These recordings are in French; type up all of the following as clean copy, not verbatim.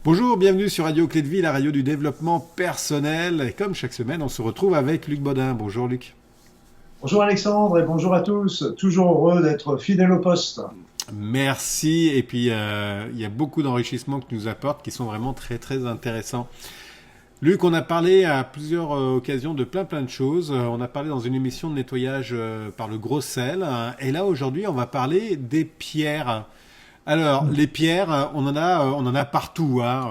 Bonjour, bienvenue sur Radio Clé de Vie, la radio du développement personnel. Et comme chaque semaine, on se retrouve avec Luc Bodin. Bonjour Luc. Bonjour Alexandre et bonjour à tous. Toujours heureux d'être fidèle au poste. Merci. Et puis, il y a beaucoup d'enrichissements que tu nous apportes qui sont vraiment très très intéressants. Luc, on a parlé à plusieurs occasions de plein de choses. On a parlé dans une émission de nettoyage par le gros sel. Et là, aujourd'hui, on va parler des pierres. Alors, les pierres, on en a partout, hein.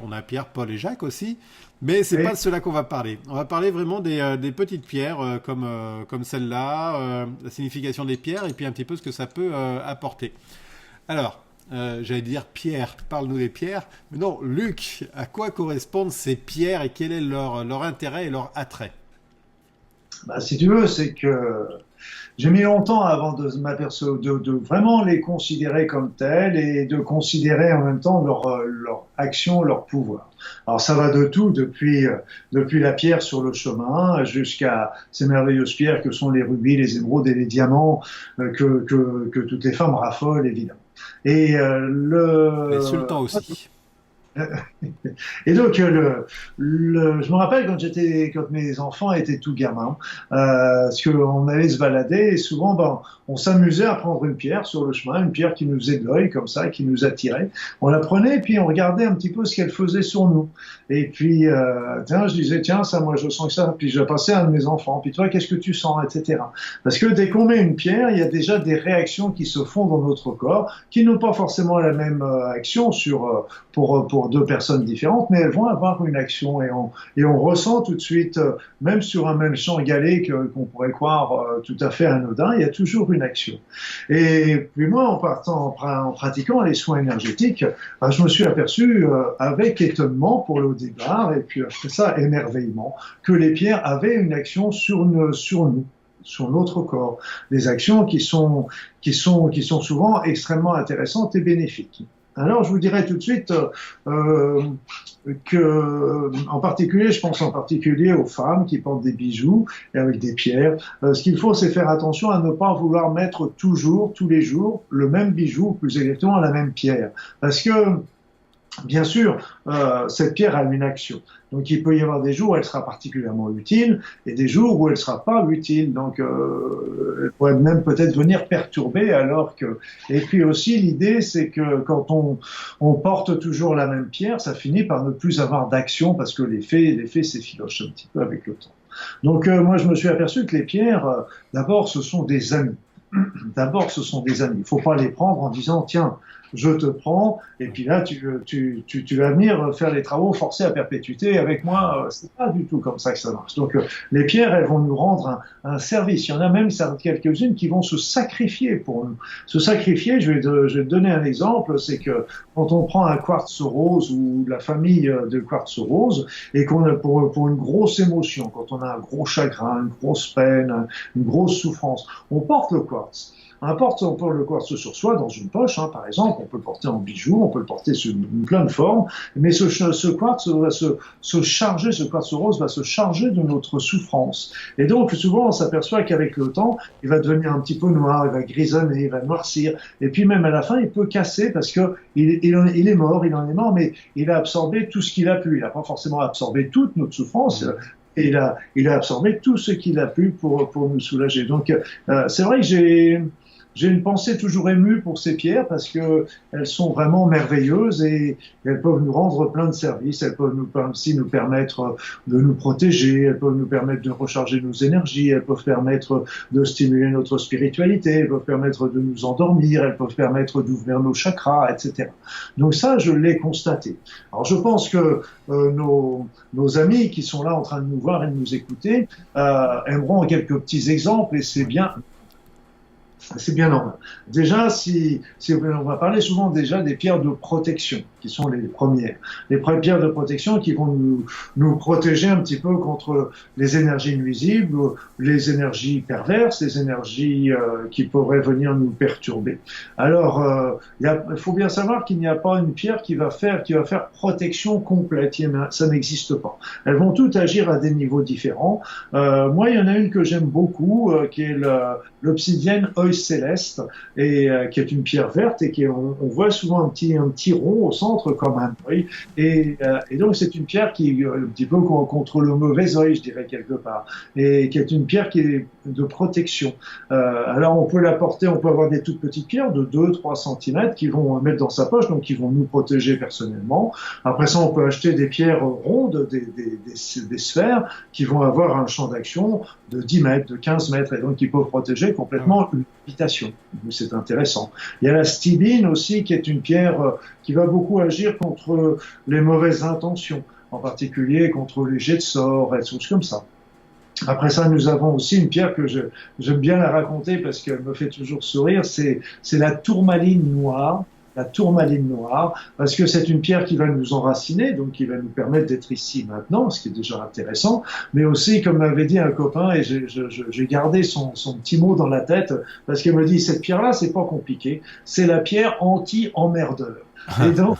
On a Pierre, Paul et Jacques aussi, mais c'est pas de cela qu'on va parler. On va parler vraiment des petites pierres comme celle-là, la signification des pierres et puis un petit peu ce que ça peut apporter. Alors, j'allais dire Pierre, parle-nous des pierres, mais non, Luc, à quoi correspondent ces pierres et quel est leur intérêt et leur attrait? Si tu veux, c'est que j'ai mis longtemps avant de m'apercevoir, de vraiment les considérer comme tels et de considérer en même temps leur action, leur pouvoir. Alors ça va de tout, depuis la pierre sur le chemin jusqu'à ces merveilleuses pierres que sont les rubis, les émeraudes et les diamants que toutes les femmes raffolent évidemment. Et Les sultans aussi. Et donc, je me rappelle quand mes enfants étaient tout gamins, parce qu'on allait se balader et souvent, on s'amusait à prendre une pierre sur le chemin, une pierre qui nous faisait de l'œil comme ça, qui nous attirait. On la prenait et puis on regardait un petit peu ce qu'elle faisait sur nous. Et puis, je disais, tiens, ça, moi, je sens que ça. Puis je passais à un de mes enfants. Puis toi, qu'est-ce que tu sens, etc. Parce que dès qu'on met une pierre, il y a déjà des réactions qui se font dans notre corps, qui n'ont pas forcément la même action pour deux personnes différentes, mais elles vont avoir une action et on ressent tout de suite, même sur un même champ égalé qu'on pourrait croire tout à fait anodin, il y a toujours une action. Et puis moi, en pratiquant les soins énergétiques, je me suis aperçu avec étonnement pour le départ, et puis après ça, émerveillement, que les pierres avaient une action sur nous, sur notre corps, des actions qui sont souvent extrêmement intéressantes et bénéfiques. Alors, je vous dirais tout de suite en particulier, je pense en particulier aux femmes qui portent des bijoux et avec des pierres. Ce qu'il faut, c'est faire attention à ne pas vouloir mettre toujours, tous les jours, le même bijou, ou plus exactement la même pierre. Parce que bien sûr, cette pierre a une action. Donc, il peut y avoir des jours où elle sera particulièrement utile et des jours où elle ne sera pas utile. Donc, elle pourrait même peut-être venir perturber Et puis aussi, l'idée, c'est que quand on porte toujours la même pierre, ça finit par ne plus avoir d'action parce que l'effet s'effiloche un petit peu avec le temps. Donc, moi, je me suis aperçu que les pierres, d'abord, ce sont des amis. D'abord, ce sont des amis. Il ne faut pas les prendre en disant, tiens, je te prends, et puis là, tu vas venir faire les travaux forcés à perpétuité avec moi. C'est pas du tout comme ça que ça marche. Donc, les pierres, elles vont nous rendre un service. Il y en a même quelques-unes qui vont se sacrifier pour nous. Se sacrifier, je vais te donner un exemple, c'est que quand on prend un quartz rose ou la famille de quartz rose, et qu'on a pour une grosse émotion, quand on a un gros chagrin, une grosse peine, une grosse souffrance, on porte le quartz. On porte le quartz sur soi dans une poche, par exemple, on peut le porter en bijou, on peut le porter sur plein de formes, mais ce quartz va se charger, ce quartz rose va se charger de notre souffrance. Et donc, souvent, on s'aperçoit qu'avec le temps, il va devenir un petit peu noir, il va grisonner, il va noircir, et puis même à la fin, il peut casser parce que il est mort, il en est mort, mais il a absorbé tout ce qu'il a pu. Il n'a pas forcément absorbé toute notre souffrance, et il a absorbé tout ce qu'il a pu pour nous soulager. Donc, c'est vrai que j'ai une pensée toujours émue pour ces pierres parce que elles sont vraiment merveilleuses et elles peuvent nous rendre plein de services. Elles peuvent aussi nous permettre de nous protéger. Elles peuvent nous permettre de recharger nos énergies. Elles peuvent permettre de stimuler notre spiritualité. Elles peuvent permettre de nous endormir. Elles peuvent permettre d'ouvrir nos chakras, etc. Donc ça, je l'ai constaté. Alors je pense que nos amis qui sont là en train de nous voir et de nous écouter aimeront quelques petits exemples et c'est bien. C'est bien normal. Déjà, on va parler souvent déjà des pierres de protection, qui sont les premières. Les pierres de protection qui vont nous protéger un petit peu contre les énergies nuisibles, les énergies perverses, les énergies qui pourraient venir nous perturber. Alors, il faut bien savoir qu'il n'y a pas une pierre qui va faire protection complète. Ça n'existe pas. Elles vont toutes agir à des niveaux différents. Moi, il y en a une que j'aime beaucoup, qui est l'obsidienne turquoise céleste, et qui est une pierre verte, et on voit souvent un petit rond au centre comme un œil. Et donc c'est une pierre qui un petit peu contre le mauvais œil, je dirais quelque part, et qui est une pierre qui est de protection. Alors on peut la porter, on peut avoir des toutes petites pierres de 2-3 cm qui vont mettre dans sa poche, donc qui vont nous protéger personnellement. Après ça, on peut acheter des pierres rondes, des sphères qui vont avoir un champ d'action de 10 mètres, de 15 mètres, et donc qui peuvent protéger complètement une habitation. C'est intéressant. Il y a la stibine aussi, qui est une pierre qui va beaucoup agir contre les mauvaises intentions, en particulier contre les jets de sorts et des choses comme ça. Après ça, nous avons aussi une pierre que j'aime bien la raconter parce qu'elle me fait toujours sourire, c'est la tourmaline noire. La tourmaline noire, parce que c'est une pierre qui va nous enraciner, donc qui va nous permettre d'être ici maintenant, ce qui est déjà intéressant, mais aussi, comme m'avait dit un copain, et j'ai gardé son petit mot dans la tête, parce qu'il me dit, cette pierre-là, c'est pas compliqué, c'est la pierre anti-emmerdeur. Et donc,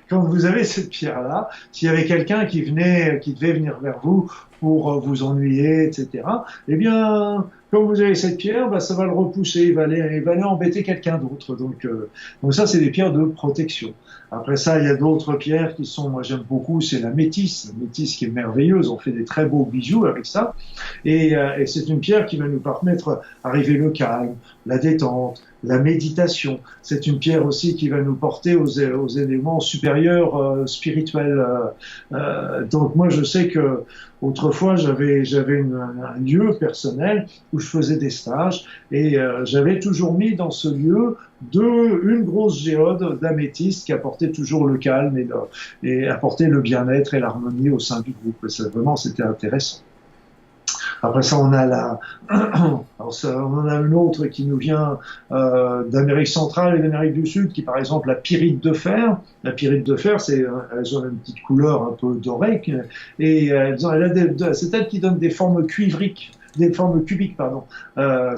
quand vous avez cette pierre-là, s'il y avait quelqu'un qui devait venir vers vous pour vous ennuyer, etc., eh bien, comme vous avez cette pierre, bah, ça va le repousser, il va aller embêter quelqu'un d'autre. Donc ça, c'est des pierres de protection. Après ça, il y a d'autres pierres qui sont, moi j'aime beaucoup, c'est la métisse qui est merveilleuse. On fait des très beaux bijoux avec ça. Et c'est une pierre qui va nous permettre d'arriver le calme, la détente, la méditation. C'est une pierre aussi qui va nous porter aux éléments supérieurs spirituels. Donc moi, je sais que autrefois, j'avais un lieu personnel où je faisais des stages et j'avais toujours mis dans ce lieu une grosse géode d'améthyste qui apportait toujours le calme et apportait le bien-être et l'harmonie au sein du groupe. Vraiment, c'était intéressant. Après ça, on a on en a une autre qui nous vient d'Amérique centrale et d'Amérique du Sud, qui est par exemple la pyrite de fer. La pyrite de fer, elles ont une petite couleur un peu dorée, et c'est elle qui donne des formes cuivriques. Des formes cubiques, pardon, dans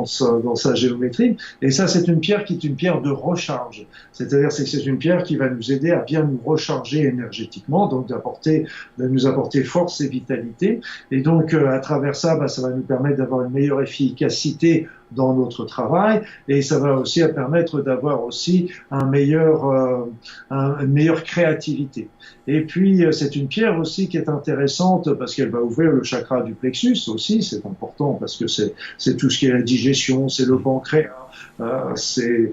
sa géométrie. Et ça, c'est une pierre qui est une pierre de recharge. C'est-à-dire, que c'est une pierre qui va nous aider à bien nous recharger énergétiquement, donc de nous apporter force et vitalité. Et donc, à travers ça, ça va nous permettre d'avoir une meilleure efficacité dans notre travail, et ça va aussi permettre d'avoir aussi une meilleure créativité. Et puis c'est une pierre aussi qui est intéressante parce qu'elle va ouvrir le chakra du plexus aussi, c'est important parce que c'est tout ce qui est la digestion, c'est le pancréas, c'est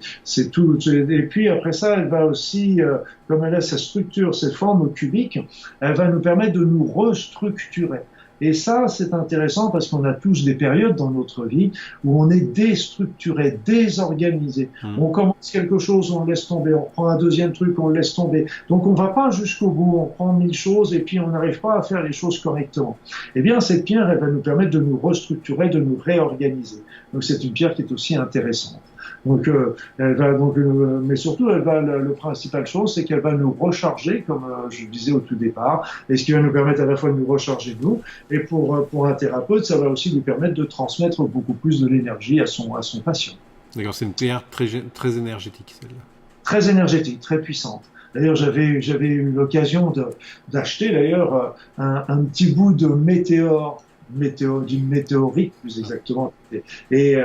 tout. Et puis après ça, elle va aussi, comme elle a sa structure, ses formes cubiques, elle va nous permettre de nous restructurer. Et ça, c'est intéressant parce qu'on a tous des périodes dans notre vie où on est déstructuré, désorganisé. On commence quelque chose, on le laisse tomber. On prend un deuxième truc, on le laisse tomber. Donc, on va pas jusqu'au bout. On prend 1000 choses et puis on n'arrive pas à faire les choses correctement. Eh bien, cette pierre, elle va nous permettre de nous restructurer, de nous réorganiser. Donc, c'est une pierre qui est aussi intéressante. Donc, mais surtout, le principal chose, c'est qu'elle va nous recharger, comme je disais au tout départ, et ce qui va nous permettre à la fois de nous recharger nous, et pour un thérapeute, ça va aussi lui permettre de transmettre beaucoup plus de l'énergie à son patient. D'accord, c'est une pierre très énergétique, celle-là. Très énergétique, très puissante. D'ailleurs, j'avais eu l'occasion d'acheter d'ailleurs un petit bout de d'une météorite plus exactement, et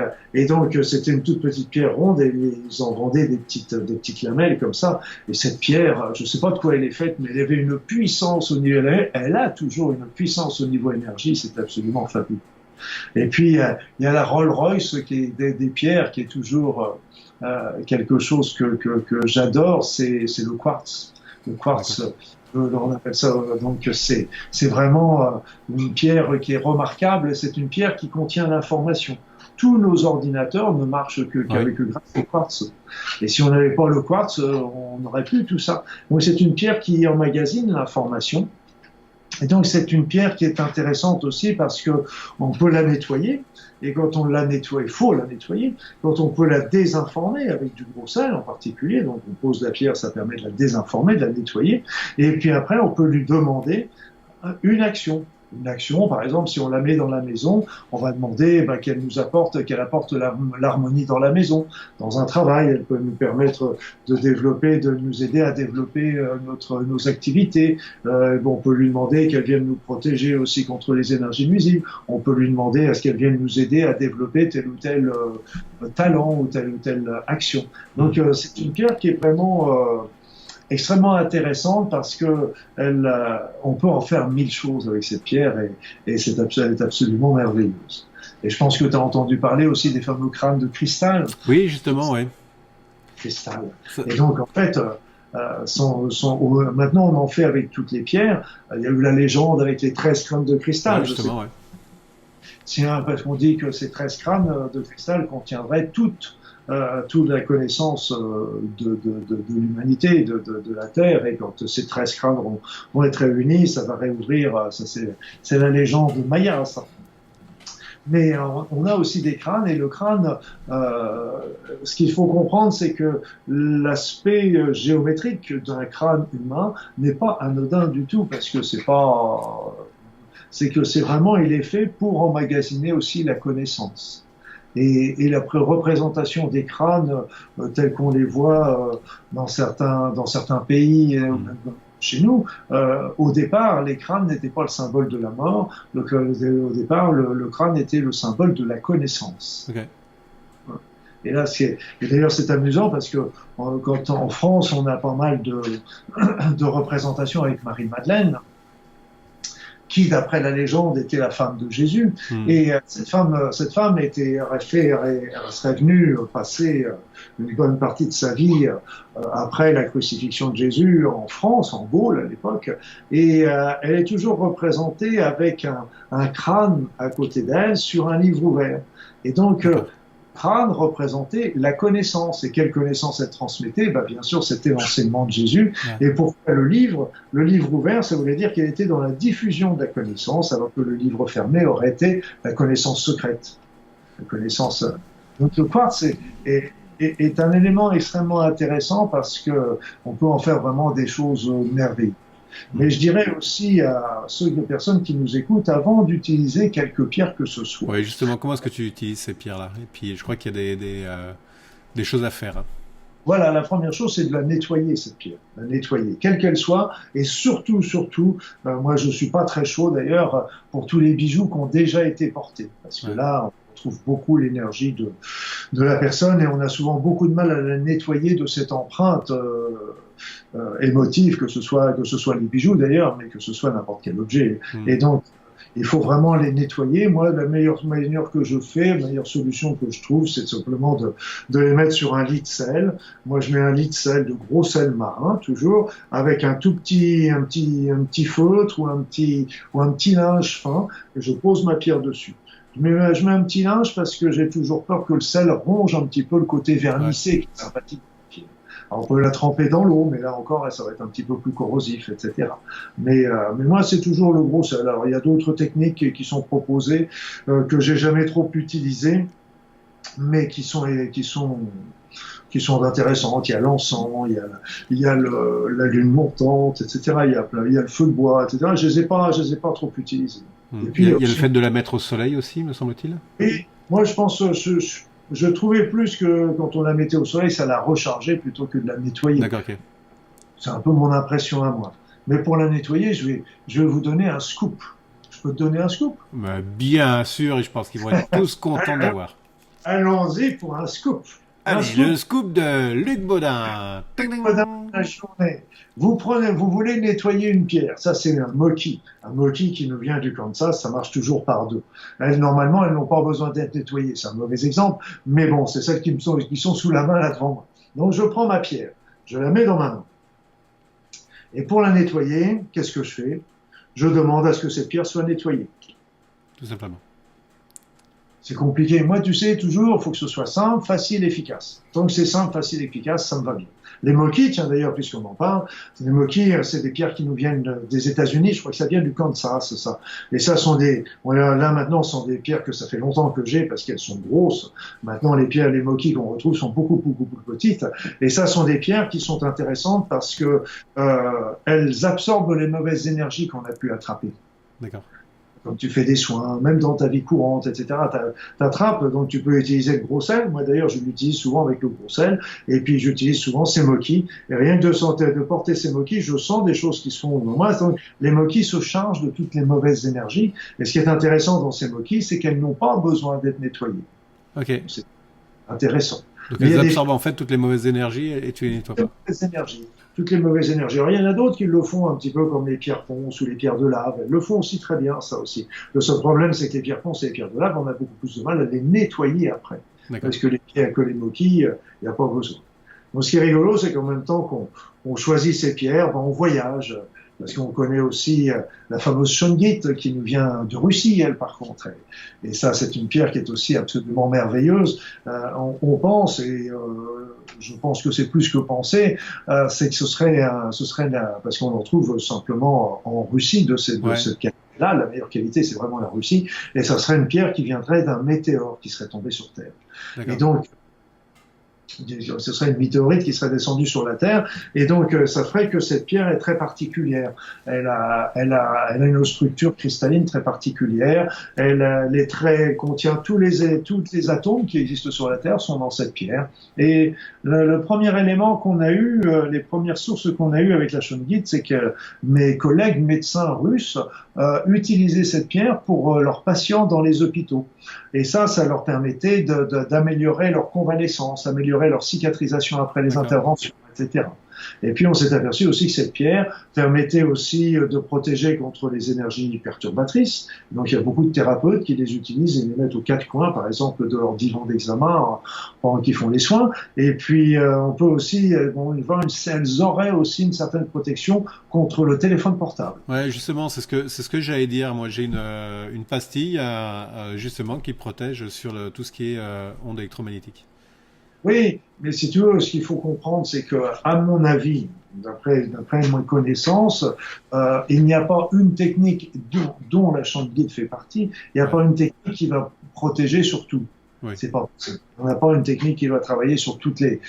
donc c'était une toute petite pierre ronde et ils en vendaient des petites lamelles comme ça, et cette pierre, je sais pas de quoi elle est faite, mais elle avait une puissance au niveau, elle a toujours une puissance au niveau énergie, c'est absolument fabuleux. Et puis il y a la Rolls-Royce qui est des pierres qui est toujours quelque chose que j'adore, c'est le quartz. Le quartz, on appelle ça, donc c'est vraiment une pierre qui est remarquable, c'est une pierre qui contient l'information. Tous nos ordinateurs ne marchent qu'avec grâce au quartz. Et si on n'avait pas le quartz, on n'aurait plus tout ça. Donc c'est une pierre qui emmagasine l'information. Et donc c'est une pierre qui est intéressante aussi parce que on peut la nettoyer. Et quand on la nettoie, il faut la nettoyer. Quand on peut la désinformer avec du gros sel en particulier, donc on pose la pierre, ça permet de la désinformer, de la nettoyer. Et puis après, on peut lui demander une action. une action. Par exemple, si on la met dans la maison, on va demander qu'elle apporte l'harmonie dans la maison. Dans un travail, elle peut nous permettre de nous aider à développer nos activités. On peut lui demander qu'elle vienne nous protéger aussi contre les énergies nuisibles. On peut lui demander à ce qu'elle vienne nous aider à développer tel ou tel talent ou telle action. Donc, c'est une pierre qui est vraiment extrêmement intéressante parce que on peut en faire 1000 choses avec cette pierre et elle est absolument merveilleuse. Et je pense que tu as entendu parler aussi des fameux crânes de cristal. Oui, justement, oui. Cristal. Et donc, en fait, maintenant, on en fait avec toutes les pierres. Il y a eu la légende avec les 13 crânes de cristal. Ouais, justement, oui. Tiens, parce qu'on dit que ces 13 crânes de cristal contiendraient toute la connaissance de l'humanité, de la Terre, et quand ces 13 crânes vont être réunis, ça va réouvrir, c'est la légende Maya, ça. Mais on a aussi des crânes, et le crâne, ce qu'il faut comprendre, c'est que l'aspect géométrique d'un crâne humain n'est pas anodin du tout, parce que c'est vraiment, il est fait pour emmagasiner aussi la connaissance. Et la représentation des crânes tels qu'on les voit dans certains pays, chez nous, au départ, les crânes n'étaient pas le symbole de la mort. Au départ, le crâne était le symbole de la connaissance. Okay. Et là, d'ailleurs, c'est amusant parce que quand en France, on a pas mal de représentations avec Marie-Madeleine, qui, d'après la légende, était la femme de Jésus. Et cette femme serait venue passer une bonne partie de sa vie après la crucifixion de Jésus en France, en Gaule à l'époque. Et elle est toujours représentée avec un crâne à côté d'elle sur un livre ouvert. Et donc, crâne représentait la connaissance. Et quelle connaissance elle transmettait? Bien sûr, c'était l'enseignement de Jésus. Ouais. Et pourquoi le livre ouvert, ça voulait dire qu'elle était dans la diffusion de la connaissance, alors que le livre fermé aurait été la connaissance secrète. La connaissance. Donc le quartz est un élément extrêmement intéressant parce que on peut en faire vraiment des choses merveilleuses. Mais je dirais aussi à ceux de personnes qui nous écoutent, avant d'utiliser quelque pierre que ce soit. Oui, justement, comment est-ce que tu utilises ces pierres-là? Et puis, je crois qu'il y a des choses à faire. Hein. Voilà, la première chose, c'est de la nettoyer, cette pierre. La nettoyer, quelle qu'elle soit. Et surtout, moi, je suis pas très chaud, d'ailleurs, pour tous les bijoux qui ont déjà été portés. Parce que là, on trouve beaucoup l'énergie de la personne et on a souvent beaucoup de mal à la nettoyer de cette empreinte émotive, que ce soit les bijoux d'ailleurs, mais que ce soit n'importe quel objet. Et donc, il faut vraiment les nettoyer. Moi, la meilleure manière que je fais, la meilleure solution que je trouve, c'est simplement de les mettre sur un lit de sel. Moi, je mets un lit de sel, de gros sel marin, toujours, avec un petit feutre ou un petit linge fin, et je pose ma pierre dessus. Je mets un petit linge parce que j'ai toujours peur que le sel ronge un petit peu le côté vernissé qui est sympathique. Alors, on peut la tremper dans l'eau, mais là encore, ça va être un petit peu plus corrosif, etc. Mais moi, c'est toujours le gros sel. Alors, il y a d'autres techniques qui sont proposées que j'ai jamais trop utilisées, mais qui sont intéressantes. Il y a l'encens, il y a la lune montante, etc. Il y a le feu de bois, etc. Je les ai pas trop utilisées. Et puis, il y a le fait de la mettre au soleil aussi, me semble-t-il. Et moi, je pense, je trouvais plus que quand on la mettait au soleil, ça la rechargeait plutôt que de la nettoyer. D'accord, ok. C'est un peu mon impression à moi. Mais pour la nettoyer, je vais vous donner un scoop. Je peux te donner un scoop? Bien sûr, et je pense qu'ils vont être tous contents d'avoir. Allons-y pour un scoop. Allez, le scoop de Luc Baudin. La journée. Vous voulez nettoyer une pierre. Ça, c'est un moki. Un moki qui nous vient du Kansas, ça marche toujours par deux. Normalement, elles n'ont pas besoin d'être nettoyées. C'est un mauvais exemple. Mais bon, c'est celles qui sont sous la main là devant moi. Donc, je prends ma pierre. Je la mets dans ma main. Et pour la nettoyer, qu'est-ce que je fais? Je demande à ce que cette pierre soit nettoyée. Tout simplement. C'est compliqué. Moi, tu sais, toujours, il faut que ce soit simple, facile, efficace. Tant que c'est simple, facile, efficace, ça me va bien. Les moki, tiens d'ailleurs, puisqu'on en parle, les moki, c'est des pierres qui nous viennent des États-Unis. Je crois que ça vient du Kansas, ça. Et ça là maintenant, sont des pierres que ça fait longtemps que j'ai parce qu'elles sont grosses. Maintenant, les moki qu'on retrouve sont beaucoup, beaucoup, beaucoup petites. Et ça sont des pierres qui sont intéressantes parce que elles absorbent les mauvaises énergies qu'on a pu attraper. D'accord. comme tu fais des soins, même dans ta vie courante, etc. T'attrapes, donc tu peux utiliser le gros sel. Moi d'ailleurs, je l'utilise souvent avec le gros sel, et puis j'utilise souvent ces moquis. Et rien que de porter ces moquis, je sens des choses qui se font dans moi. Donc, les moquis se chargent de toutes les mauvaises énergies. Et ce qui est intéressant dans ces moquis, c'est qu'elles n'ont pas besoin d'être nettoyées. Ok. C'est intéressant. Donc elles absorbent en fait toutes les mauvaises énergies et tu les nettoies pas. Toutes les mauvaises énergies. Alors, il y en a d'autres qui le font un petit peu comme les pierres ponces ou les pierres de lave. Elles le font aussi très bien, ça aussi. Le seul problème, c'est que les pierres ponces et les pierres de lave, on a beaucoup plus de mal à les nettoyer après. Parce que les moquis, il n'y a pas besoin. Donc, ce qui est rigolo, c'est qu'en même temps qu'on choisit ces pierres, on voyage. Parce qu'on connaît aussi la fameuse shungite qui nous vient de Russie, elle, par contre. Et ça, c'est une pierre qui est aussi absolument merveilleuse. On pense, et je pense que c'est plus que penser, c'est que ce serait parce qu'on en trouve simplement en Russie de cette qualité-là. La meilleure qualité, c'est vraiment la Russie. Et ça serait une pierre qui viendrait d'un météore qui serait tombé sur Terre. Et donc, ce serait une météorite qui serait descendue sur la Terre, et donc ça ferait que cette pierre est très particulière. Elle a une structure cristalline très particulière. Contient tous les atomes qui existent sur la Terre sont dans cette pierre. Et le premier élément qu'on a eu, les premières sources qu'on a eues avec la shungite, c'est que mes collègues médecins russes utilisaient cette pierre pour leurs patients dans les hôpitaux. Et ça leur permettait d'améliorer leur convalescence, améliorer leur cicatrisation après les interventions, etc. Et puis on s'est aperçu aussi que cette pierre permettait aussi de protéger contre les énergies perturbatrices. Donc il y a beaucoup de thérapeutes qui les utilisent et les mettent aux quatre coins, par exemple, de leur divan d'examen pendant qu'ils font les soins. Et puis on peut aussi, elles auraient aussi une certaine protection contre le téléphone portable. Ouais, justement, c'est ce que j'allais dire. Moi, j'ai une pastille justement qui protège sur tout ce qui est ondes électromagnétiques. Oui, mais si tu veux, ce qu'il faut comprendre, c'est que, à mon avis, d'après mes connaissances, il n'y a pas une technique dont la shungite fait partie. Il n'y a pas une technique qui va protéger sur tout. Oui. C'est pas possible. On n'a pas une technique qui va travailler sur toutes les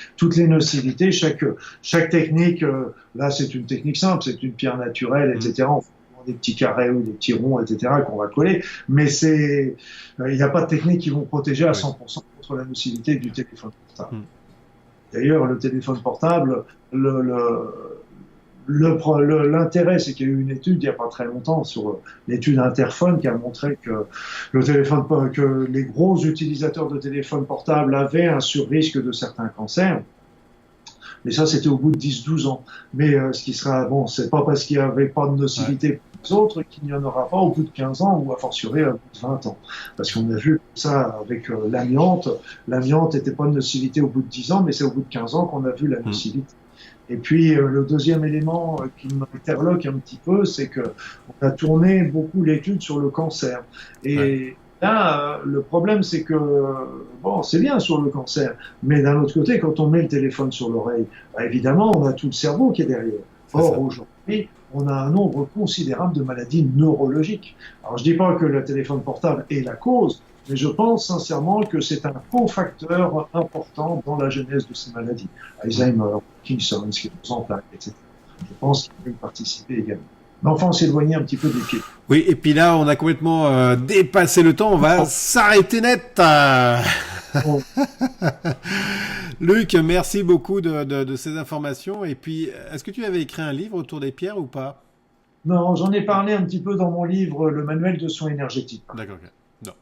nocivités. Chaque technique, là, c'est une technique simple, c'est une pierre naturelle, etc. On fait des petits carrés ou des petits ronds, etc., qu'on va coller. Mais il n'y a pas de technique qui vont protéger à 100% contre la nocivité du téléphone portable. D'ailleurs, le téléphone portable, l'intérêt, c'est qu'il y a eu une étude il n'y a pas très longtemps sur l'étude Interphone qui a montré que que les gros utilisateurs de téléphone portable avaient un surrisque de certains cancers. Mais ça, c'était au bout de 10-12 ans. Mais ce qui sera, c'est pas parce qu'il n'y avait pas de nocivité pour les autres qu'il n'y en aura pas au bout de 15 ans ou à fortiori au bout de 20 ans. Parce qu'on a vu ça avec l'amiante. L'amiante n'était pas de nocivité au bout de 10 ans, mais c'est au bout de 15 ans qu'on a vu la nocivité. Et puis, le deuxième élément qui m'interloque un petit peu, c'est que on a tourné beaucoup l'étude sur le cancer. Et là, le problème, c'est que, c'est bien sur le cancer, mais d'un autre côté, quand on met le téléphone sur l'oreille, évidemment, on a tout le cerveau qui est derrière. Or, aujourd'hui, on a un nombre considérable de maladies neurologiques. Alors, je dis pas que le téléphone portable est la cause, mais je pense sincèrement que c'est un cofacteur important dans la genèse de ces maladies. Alzheimer, Parkinson, sclérose en plaques, etc. Je pense qu'il peut y participer également. Mais enfin, on s'est éloigné un petit peu des pieds. Oui, et puis là, on a complètement dépassé le temps. On va s'arrêter net. Luc, merci beaucoup de ces informations. Et puis, est-ce que tu avais écrit un livre autour des pierres ou pas? Non, j'en ai parlé un petit peu dans mon livre, Le manuel de soins énergétiques. D'accord, ok. Non.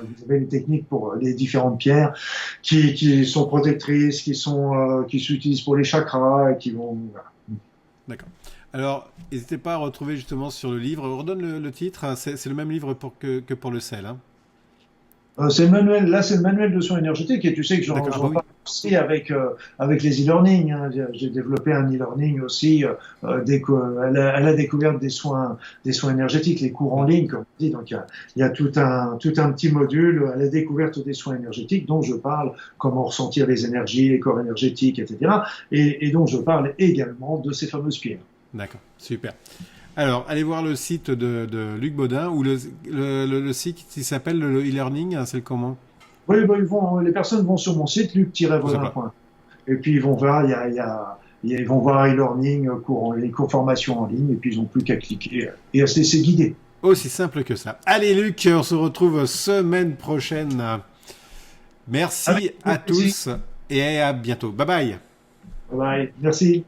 Vous avez les techniques pour les différentes pierres qui sont protectrices, qui s'utilisent pour les chakras, et qui vont... D'accord. Alors, n'hésitez pas à retrouver justement sur le livre. On redonne le titre. C'est le même livre que pour le sel. Hein. C'est le manuel. Là, c'est le manuel de soins énergétiques. Et tu sais que j'en parle aussi avec les e-learning. Hein. J'ai développé un e-learning aussi à la découverte des soins énergétiques, les cours en ligne, comme on dit. Donc, il y a tout un petit module à la découverte des soins énergétiques dont je parle, comment ressentir les énergies, les corps énergétiques, etc. Et dont je parle également de ces fameuses pierres. D'accord, super. Alors, allez voir le site de Luc Baudin ou le site qui s'appelle le e-learning, c'est le comment? Oui, les personnes vont sur mon site, luc-baudin.com. Et puis ils vont voir, ils vont voir e-learning, cours formation en ligne, et puis ils n'ont plus qu'à cliquer. Et c'est guidé. Aussi simple que ça. Allez Luc, on se retrouve semaine prochaine. Merci à tous et à bientôt. Bye bye. Bye bye. Merci.